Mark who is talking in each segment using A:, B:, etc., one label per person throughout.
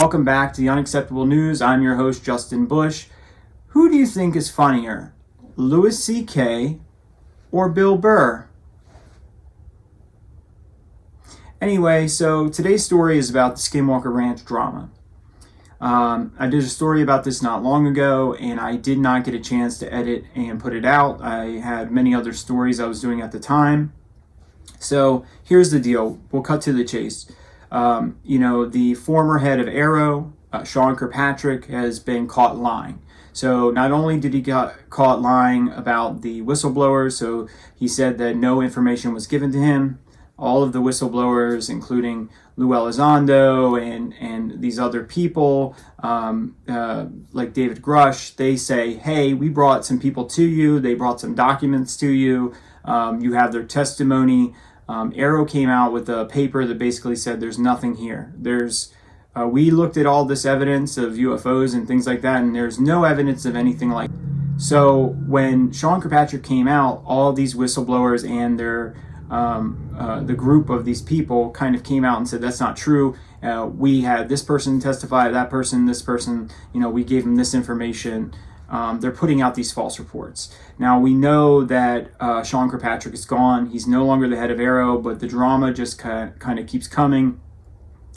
A: Welcome back to the Unacceptable News. I'm your host, Justin Bush. Who do you think is funnier, Louis C.K. or Bill Burr? Anyway, so today's story is about the Skinwalker Ranch drama. I did a story about this not long ago, and I did not get a chance to edit and put it out. I had many other stories I was doing at the time. So here's the deal. We'll cut to the chase. The former head of Arrow, Sean Kirkpatrick, has been caught lying. So not only did he get caught lying about the whistleblowers, so he said that no information was given to him. All of the whistleblowers, including Lou Elizondo and these other people, like David Grush, they say, hey, we brought some people to you. They brought some documents to you. You have their testimony. Arrow came out with a paper that basically said there's nothing here. We looked at all this evidence of UFOs and things like that, and there's no evidence of anything like that. So when Sean Kirkpatrick came out, all these whistleblowers and their the group of these people kind of came out and said that's not true. We had this person testify, that person, this person. We gave them this information. They're putting out these false reports. Now, we know that Sean Kirkpatrick is gone. He's no longer the head of Arrow, but the drama just kind of keeps coming.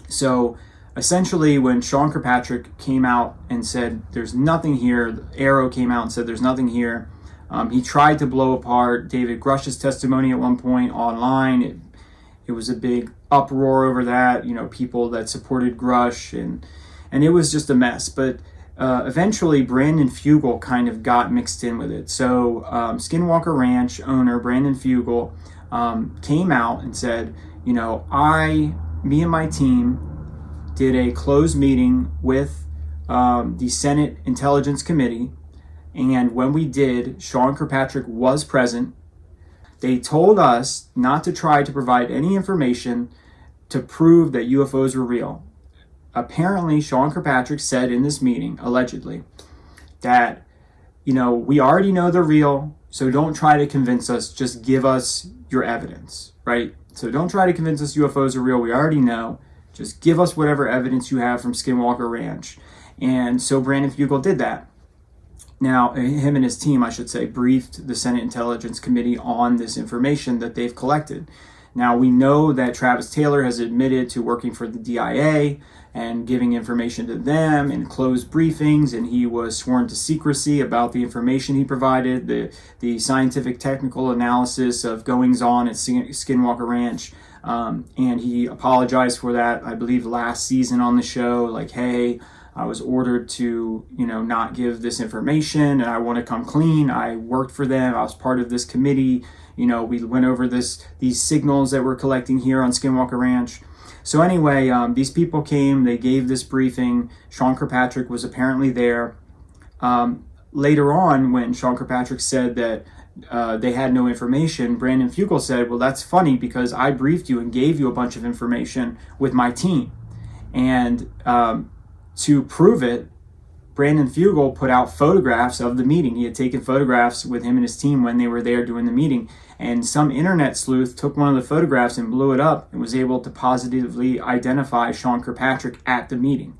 A: So essentially, when Sean Kirkpatrick came out and said there's nothing here, Arrow came out and said there's nothing here. He tried to blow apart David Grush's testimony at one point online. It was a big uproar over that, people that supported Grush, and it was just a mess. But eventually, Brandon Fugal kind of got mixed in with it. So Skinwalker Ranch owner Brandon Fugal came out and said, me and my team did a closed meeting with the Senate Intelligence Committee. And when we did, Sean Kirkpatrick was present. They told us not to try to provide any information to prove that UFOs were real. Apparently, Sean Kirkpatrick said in this meeting, allegedly, that, we already know they're real, so don't try to convince us, just give us your evidence, right? So don't try to convince us UFOs are real, we already know, just give us whatever evidence you have from Skinwalker Ranch. And so Brandon Fugal did that. Now, him and his team, I should say, briefed the Senate Intelligence Committee on this information that they've collected. Now, we know that Travis Taylor has admitted to working for the DIA and giving information to them in closed briefings, and he was sworn to secrecy about the information he provided, the scientific technical analysis of goings-on at Skinwalker Ranch, and he apologized for that, I believe, last season on the show, like, hey, I was ordered to, not give this information, and I want to come clean. I worked for them. I was part of this committee. We went over these signals that we're collecting here on Skinwalker Ranch. So anyway, these people came. They gave this briefing. Sean Kirkpatrick was apparently there. Later on, when Sean Kirkpatrick said that they had no information, Brandon Fugal said, well, that's funny because I briefed you and gave you a bunch of information with my team. And to prove it, Brandon Fugal put out photographs of the meeting. He had taken photographs with him and his team when they were there doing the meeting. And some internet sleuth took one of the photographs and blew it up and was able to positively identify Sean Kirkpatrick at the meeting.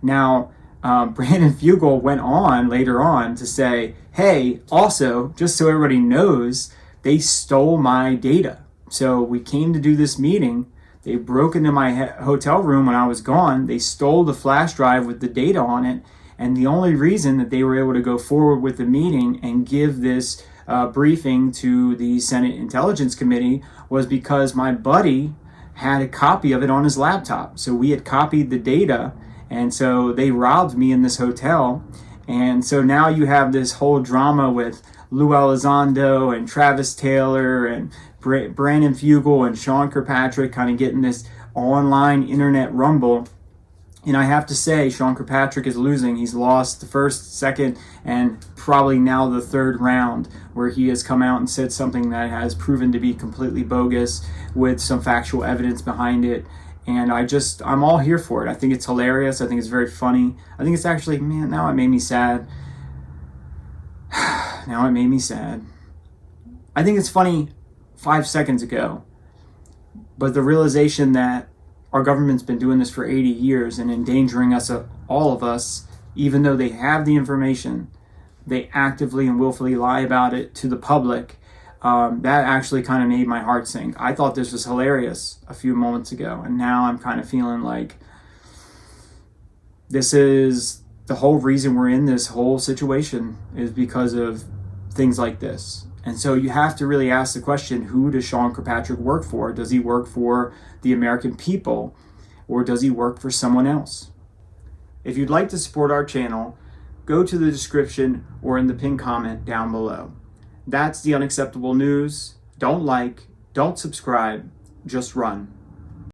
A: Now, Brandon Fugal went on later on to say, hey, also, just so everybody knows, they stole my data. So we came to do this meeting. They broke into my hotel room when I was gone. They stole the flash drive with the data on it. And the only reason that they were able to go forward with the meeting and give this briefing to the Senate Intelligence Committee was because my buddy had a copy of it on his laptop. So we had copied the data, and so they robbed me in this hotel. And so now you have this whole drama with Lou Elizondo and Travis Taylor and Brandon Fugal and Sean Kirkpatrick kind of getting this online internet rumble. And I have to say, Sean Kirkpatrick is losing. He's lost the first, second, and probably now the third round, where he has come out and said something that has proven to be completely bogus with some factual evidence behind it. And I'm all here for it. I think it's hilarious. I think it's very funny. I think it's actually, now it made me sad. Now it made me sad. I think it's funny 5 seconds ago, but the realization that our government's been doing this for 80 years and endangering us, all of us, even though they have the information. They actively and willfully lie about it to the public. That actually kind of made my heart sink. I thought this was hilarious a few moments ago, and now I'm kind of feeling like this is the whole reason we're in this whole situation, is because of things like this. And so you have to really ask the question, who does Sean Kirkpatrick work for? Does he work for the American people, or does he work for someone else? If you'd like to support our channel, go to the description or in the pinned comment down below. That's the unacceptable news. Don't like, don't subscribe, just run.